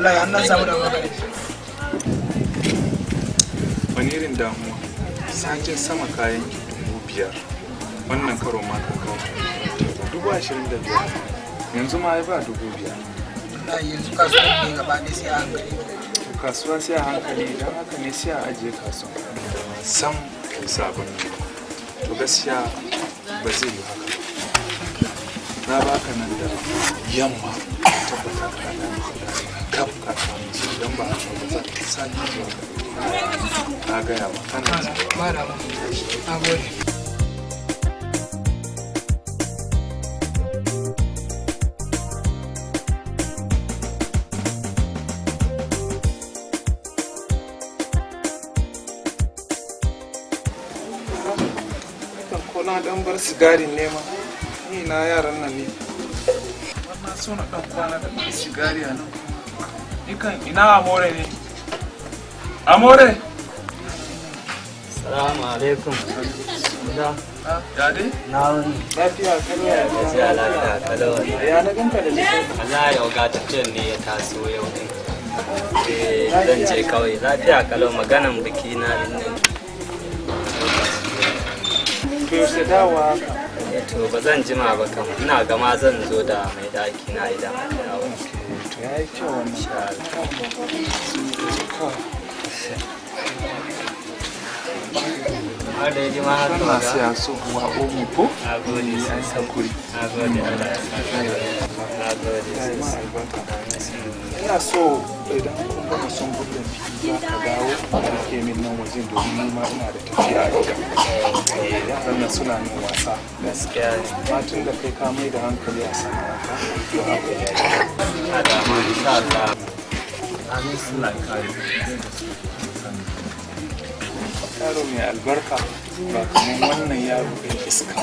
wallahi an nan samu da magana. Wani irin damuwa satin sama kayan 5,000 wannan karo ma ka kawo 25,000 yanzu ma ai ba 5,000. Wallahi yanzu kasuwa ne gaba ne sai a hankali. Kasuwa sai a hankali idan haka ne sai a ajiye kasuwa sam sabon to gaskiya ba zai yi haka na baka nan da yamma tabbata ka da kaf ka samu shi don ba haka ba za ka sake zuwa na gaya ma kana Malama, na gode. na dan bar sigarin nema ni na yaran nan ne wannan so na dan kwana da sigari a nan ni kan ina amore ne amore Assalamu alaikum. Da. Ya dai? Na wani. Lafiya kalau ya Lafiya lafiya kalau. Ya na ganka da lafiya. Allah yau ga tafiyar ne ya taso yau din. Zan je kawai lafiya kalau maganan biki na din nan. To yaushe dawa haka? To ba zan jima ba kam. Ina gama zan zo da mai daki na idan an dawo. To yayi kyau wannan. Insha Allah. Har da yaji ma har kana siya so wa omu ko? Na gode sai sakuri. Na gode Allah ya saka. Na gode. Ma albarka. Ina so idan kun gama son buɗe fili za ka dawo ka ke min nan wajen domin ni ma ina da tafiya a gida. Yaran nan suna min wasa. Gaskiya ne. Matun da kai ka mai da hankali a sana'arka to haka ya yi. Adama insha Allah. Amin suna kare. Yaro mai albarka ba kamar wannan yaro ɗin iska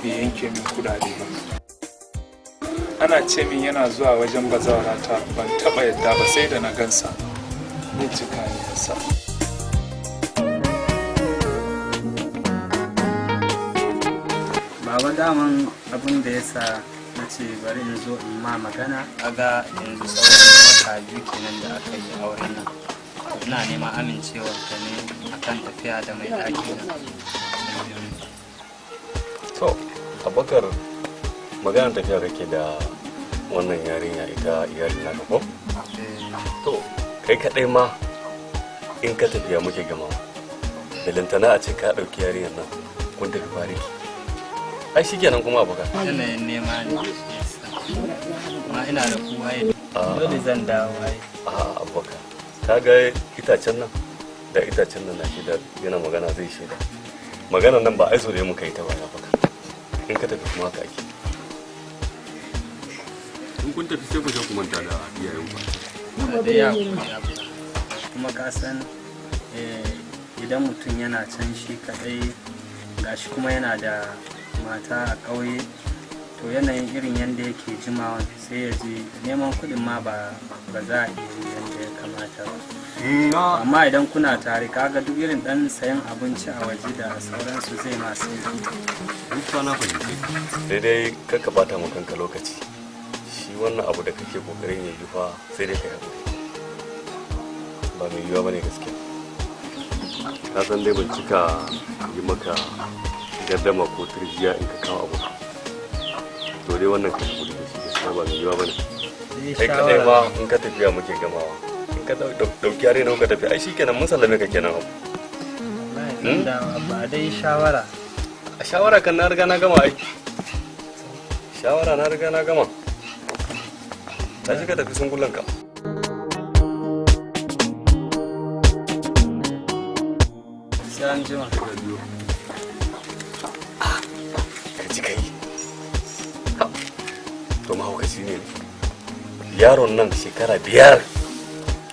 bai yanke min kudade ba. Ana ce min yana zuwa wajen bazawara ta ban taɓa yadda ba sai da na gansa. Zai cika ni yasa. Baba daman abin da ya sa na ce bari in zo in ma magana aga yanzu sauran wata biyu kenan da aka yi auren nan. Ina neman amincewar ta ne akan tafiya da mai ɗaki na. To, Abubakar maganar tafiya kake da wannan yarinya ita iyali na ko? To, kai kaɗai ma in ka tafiya muke gama. Dalintana a ce ka ɗauki yarinyar nan kun tafi fariki. Ai shi kenan kuma Abubakar. Yanayin nema ne ma ina da kowa yi. Dole zan dawo ai. A'a Abubakar. Ka ga itacen nan da itacen nan na da yana magana zai shaida. Maganar nan ba aiso da muka yi ta baya baka. In ka tafi kuma ka ake. In kun tafi sai ku je ku manta da iyayen ku. Da ya kuma ka san idan mutum yana can shi kadai gashi kuma yana da mata a ƙauye to yanayin irin yadda yake jimawan sai ya ji neman kuɗin ma ba za a iya yadda ya kamata ba. Amma idan kuna tare kaga duk irin ɗan sayan abinci a waje da sauransu zai masu Duka na fahimci. Sai dai kakka bata mu kanka lokaci. Shi wannan abu da kake kokarin ya yi fa sai dai ka yi ba mai yiwuwa bane gaskiya. Ka san dai ban cika yi maka gardama ko turjiya in ka kawo abu. To dai wannan ka gudu da shi gaskiya ba mai yiwuwa bane. Kai kadai ba in ka tafiya muke gamawa. In ka dauki yare na ka tafi ai shikenan mun sallame ka kenan abu. ba dai shawara. A shawara kan na riga na gama ai. Shawara na riga na gama. Ta shiga tafi sungulan ka. Sai an jima. Ka ji kai. To mahaukaci ne. Yaron nan shekara 5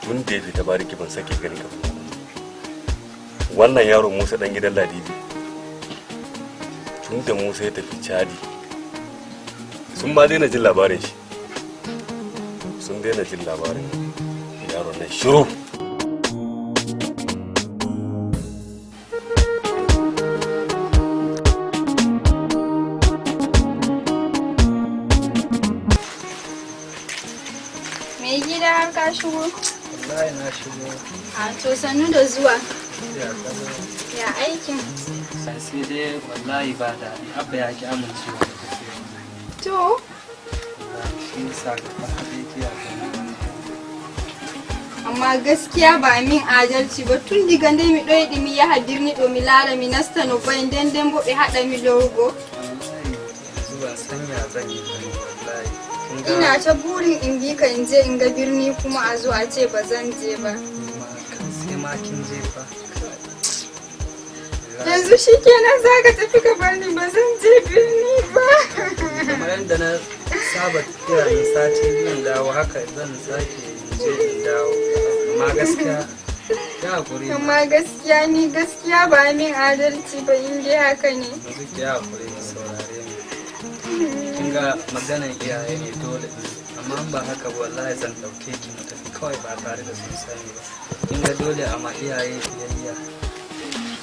tun da ya fita bariki ban sake gani ka. Wannan yaro Musa dan gidan Ladidi. Tun da Musa ya tafi Chadi. Sun ba daina jin labarin shi. Sun daina jin labarin yaron nan shiru. Mai gida. ka shigo? Wallahi na shigo. A to sannu da zuwa. Ya aikin? Sai dai wallahi ba daɗi. Abba ya ki amincewa da tafiya. To? Shi yasa ba haɗe ki a amma gaskiya ba min adalci ba tun diga dai mi ɗoyi ɗimi ya hadirni ɗo mi laara mi nasta no bayan den bo ɓe haɗa mi lorgo. Ban sanya zan yi wallahi. Ina ta burin in bi ka in je in ga birni kuma a zo a ce ba zan je ba. Sai ma kin je fa. Yanzu shi kenan za ka tafi ka bar ni ba zan je birni ba. Kamar yadda na saba tafiya in sati biyun dawo haka zan sake je in dawo. Amma gaskiya ya hakuri. Amma gaskiya ni gaskiya ba min adalci ba in dai haka ne. Yanzu ki hakuri ki saurare ni. Kin ga maganan iyaye ne dole amma ba haka ba wallahi zan dauke ki mu tafi kawai ba tare da sun sani ba. Kin ga dole amma iyaye biyayya.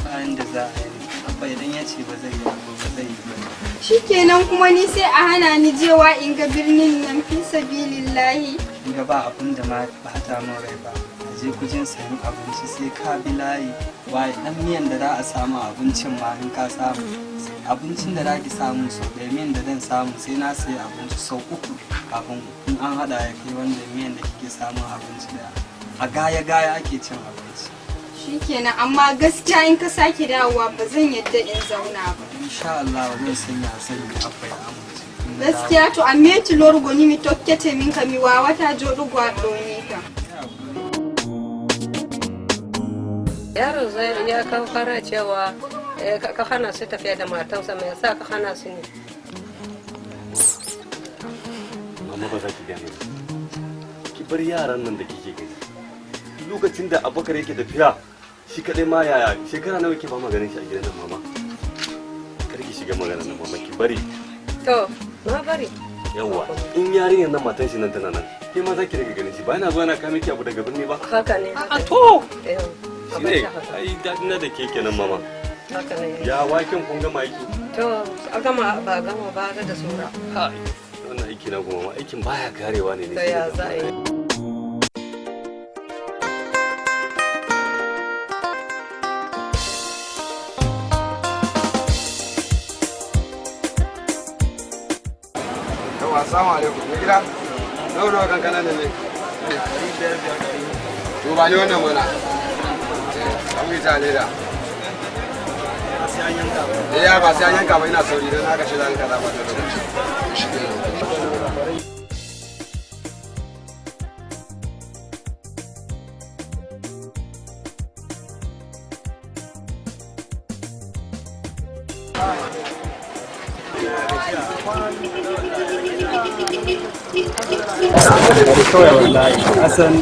Bayan da za a yi abba idan ya ce ba zai yi ba zai yi ba. Shikenan kuma ni sai a hana ni jewa in ga birnin nan fi sabilillahi. Kin ga ba abin da ma ba ta min rai ba. Je kujin sayan abinci sai ka bi layi waye dan miyan da za a samu abincin ma in ka samu abincin da za ki samu sau ɗaya miyan da zan samu sai na sayi abinci sau 3 kafin in an haɗa ya kai wanda miyan da kike samun abinci da a gaya ake cin abinci. Shikenan amma gaskiya in ka sake dawowa ba zan yadda in zauna ba. Insha Allah zan sanya sani abba ya amince. Gaskiya to a meti lorgo ni mi tokkete min ka mi wawata joɗugo a ɗone ka. Yaron zai ya kawo fara cewa ka hana su tafiya da matansa mai yasa ka hana su ne. Mama ba za ki gane ba. Ki bar yaran nan da kike gani. Lokacin da Abubakar yake tafiya shi kadai ma yaya shekara nawa ke ba maganin shi a gidan nan mama. Kar ki shiga maganar nan mama ki bari. To, na bari. Yawwa in yarinyar nan matan shi nan tana nan ke ma za ki rage ganin shi ba yana zuwa na kame ki abu daga birni ba. Haka ne. To. Shi ne ai dadina da ke kenan mama. Haka ne. Ya waken kun gama aiki. To, a gama ba gama ba da sura. Hai. Wannan aiki na kuma aikin baya karewa ne. To ya za a yi. Assalamu alaikum. Me gida? Nawa kankana ne? To ba ni wannan mana. An yi ta leda. Ya ba sai an yanka ba ina sauri dan haka shi zan kaza ba da lokaci. Kawai wallahi asan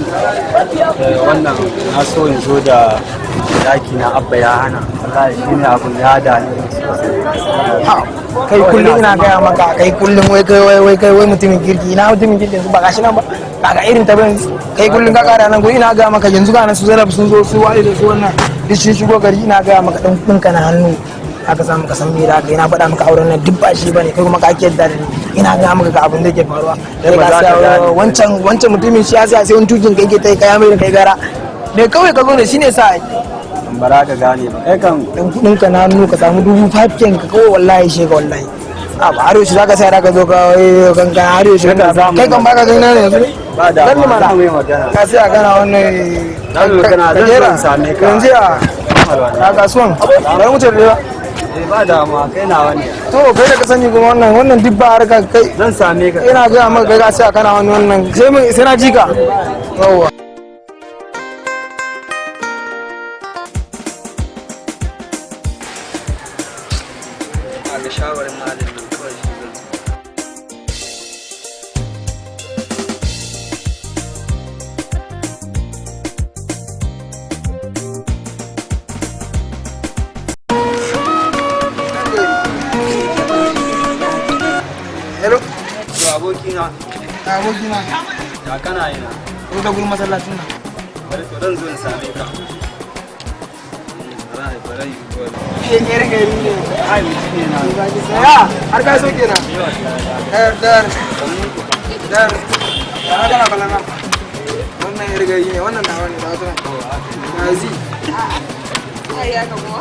wannan na so in zo da daki na abba ya hana wallahi shine abun ya dani kai kullum ina gaya maka kai kullum wai mutumin kirki ina mutumin kirki ba gashi nan ba kaga irin ta ban kai kullum ka kara nan ina gaya maka yanzu ga nan su Zainab sun zo su waye da su wannan duk sun shigo gari ina gaya maka dan ɗinka na hannu aka samu ka san me da kai na faɗa maka auren nan duk ba shi bane kai kuma ka ake da ina ga maka ga abin da yake faruwa kai ga sai wancan mutumin shi ya sai wani tukin kai ke tai kaya mai da kai gara me kawai ka zo da shine sa bara ka gane ba kai kan dan kudin ka na hannu ka samu 5,000 ka kawai wallahi shega wallahi a ba har shi zaka sai ka zo ka kanka har shi kai kan baka gani na yanzu ba da dan mara ka sai kana wannan zan same ka yanzu a kasuwan bari mu tare ba da ma kai na wani to kai da ka sani kuma wannan duk ba harka kai zan same ka ina ga maka kai ka sai kana wannan sai na jika yawa da shawarin malamin kawai shi zan hello to abokina ya kana yana ko da gurin masallacin nan bari to zan zo in same ka barai yar gari ne ai mutum ne na ya har ka so kenan dar ya kana balana wannan yar gari ne wannan nawa ne ba ta gazi ai ya gabo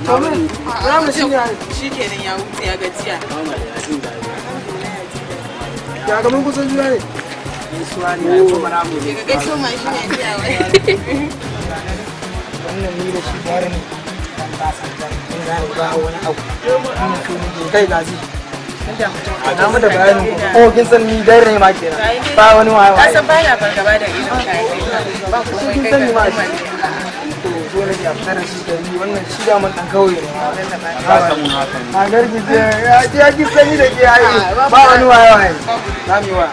to mun za mu shi kenan ya wuce ya gajiya ya ga mun kusan juna ne suwa ne ko bara mu daga gaisho mai shi ne ya wai wannan ni da shi bare ne ba san jan ina ba wani abu kai gazi na mu da bayanin ko kin san ni dai ne ma kenan ba wani waye ka san bana fargaba da irin kai ba kuma kin san ni ma to so ne ya fara shi da ni wannan shi da mun dan kauye ne a garbi ya ji sani da ke ai ba wani waye na mi wa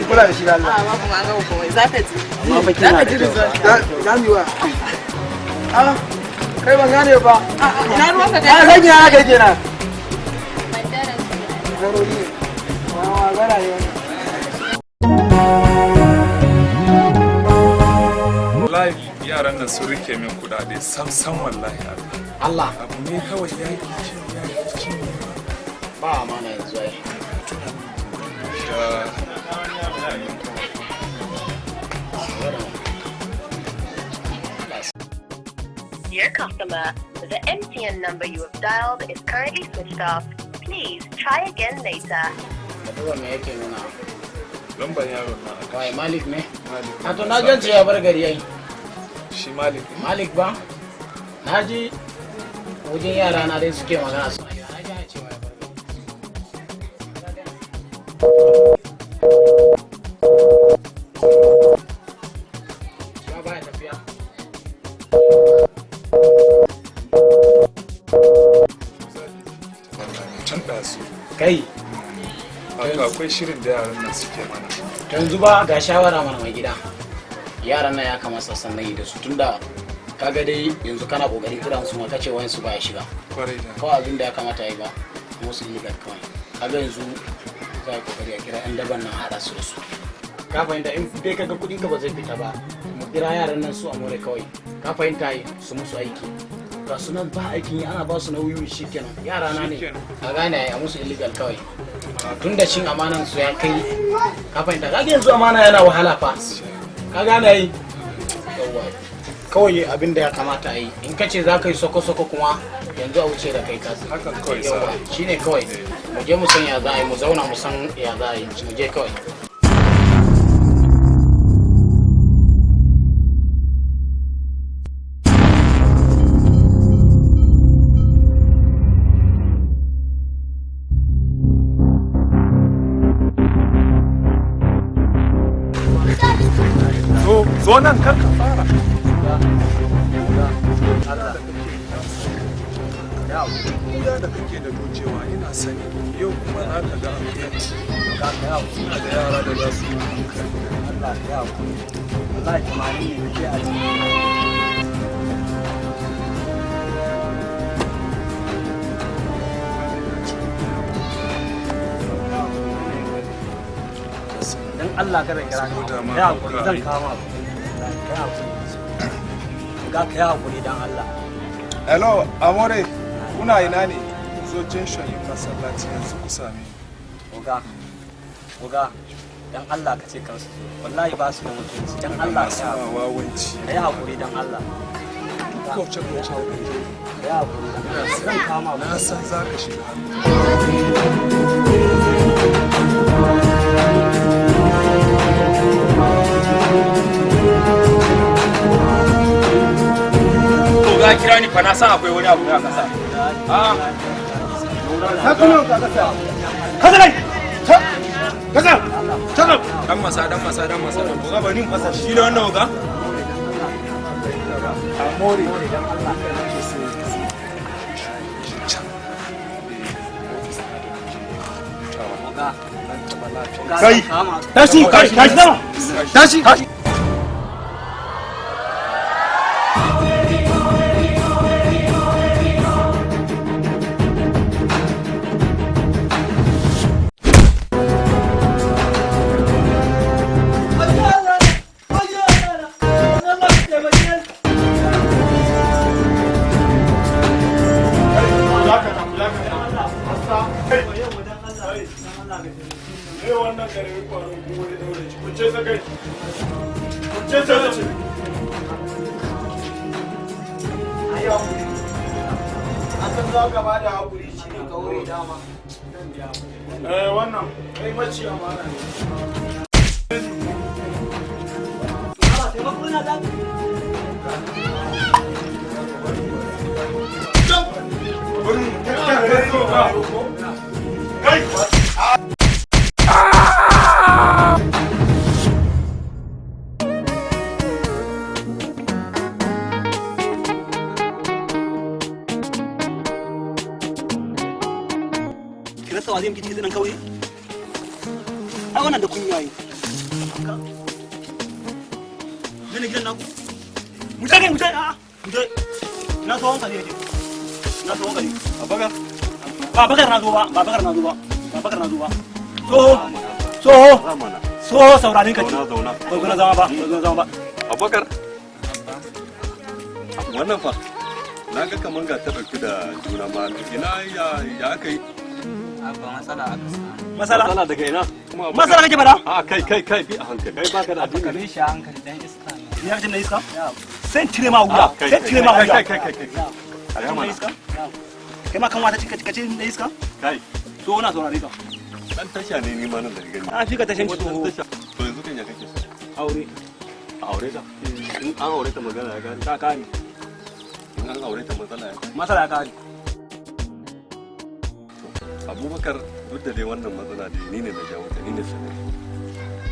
kula da shi da Allah ba kuma an ga kuma zaka ji result za mi wa kai ban gane ba ina ruwanka da ya sanya haka kenan zaruri wa gara ne wallahi yaran nan sun rike min kudade sam wallahi Allah abu ne kawai ya yi ci ba amana yanzu ai Dear customer, the MTN number you have dialed is currently switched off. Please try again later. Kaduwa me yake nuna? lambar yaron na Wai Malik ne? A to na jance ya bar gari ai. shi Malik ne. Malik ba? Na ji wajen yara na dai suke magana suna gida. Na ji cewa ya bar gari. Ya baya tafiya. Can ɗazu Kai, wato akwai shirin da yaran nan suke mana. yanzu ba ga shawara mana mai gida. Yaran nan ya kamata sannan yi da su tunda kaga dai yanzu kana kokarin kiran su ma kace wayan su ba ya shiga. Kwarai da. Kawai abin da ya kamata yi ba musu ligar kawai. Kaga yanzu za a kokari a kira yan daban nan haɗa su da su. Ka fahimta in dai kaga kuɗin ka ba zai fita ba mu kira yaran nan su a more kawai. Ka fahimta yi su musu aiki. Ga su nan ba aikin yi ana ba su na wuyu shi kenan yara na ne. Ka gane a musu illegal kawai. Tun da cin amanan su ya kai ka fahimta kaga yanzu amana yana wahala fa. Ka gane yi. Yawwa. Kawai abin da ya kamata a yi in ka ce za ka yi soko-soko kuma yanzu a wuce da kai kasu hakan kawai sa shi ne kawai mu je mu san ya za a yi mu zauna mu san ya za a yi mu je kawai zo nan kar ka fara ya da kake da dojewa ina sani yau kuma za ka ga suna da yara da za su yi Allah ya hakuri Allah ya tamani ne ke a dan Allah kada kira ni ya hakuri zan kama ku kai hakuri ga kai hakuri dan Allah hello amore kuna ina ne zo junction yin masallaci yanzu ku same oga dan Allah ka ce kansu wallahi ba su da mutunci dan Allah ka yi wawanci kai hakuri dan Allah ko ce kai hakuri zan kama na san za ka shiga Oga kira ni fa na san akwai wani abu na kasa. Dan masa. Oga ba ni fasa shi ne wannan oga? amore Tashi. wannan gare kwaron kuma da daure shi kun ce sakai san za ka ba da haƙuri shi ne kaure dama. Wannan kai mace amana ne. Kirasa wa zai miki cikin kauye? Ai wannan da kunya yi. Mene gidan naku? Mu je mu je a mu je. Na so wanka ne je. Na so wanka ne. Abakar. Ba bakar na zo ba, ba bakar na zo ba. Ba bakar na zo ba. So saurarin ka ji. Zauna. Ba zama ba, ba zama ba. Abakar. Wannan fa na ga kaman ga ta dauki da juna ma ina ya aka yi. Abba matsala aka samu. Masala daga ina? Masala kake fada? A kai bi a hankali. Kai baka da Abba kare shi a hankali dan iska ne. Ni ajin na iska? Sai cire ma wuya. Sai cire ma wuya. Kai. Na iska? Kai ma kan wata kace na iska? Kai. So na saurare ka. Dan tasha ne ni ma nan daga gani. An fi ka tashin ci to. To yanzu kan ya kake so? Aure. Aure ta? In an aure ta magana ya gani. Ta kare. In an aure ta matsala ya gani. Masala ya kare. Abubakar duk da dai wannan matsala da ni ne na jawo ta ni ne sanar.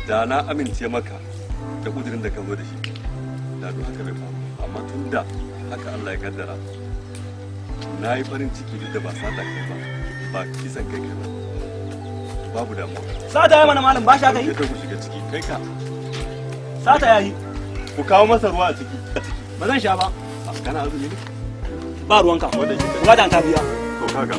Da na amince maka da kudirin da ka zo da shi. Da duk haka bai faru. Amma tun da haka Allah ya kaddara. Na yi farin ciki duk da ba sata kai ba. Ba kisan kai ba. Babu damuwa. Sata ya mana malam ba shi aka yi? Ka shiga ciki kai ka. Sata ya yi. Ku kawo masa ruwa a ciki. Ba zan sha ba. Kana azumi ne? Ba ruwanka. Wanda ta biya. To kaga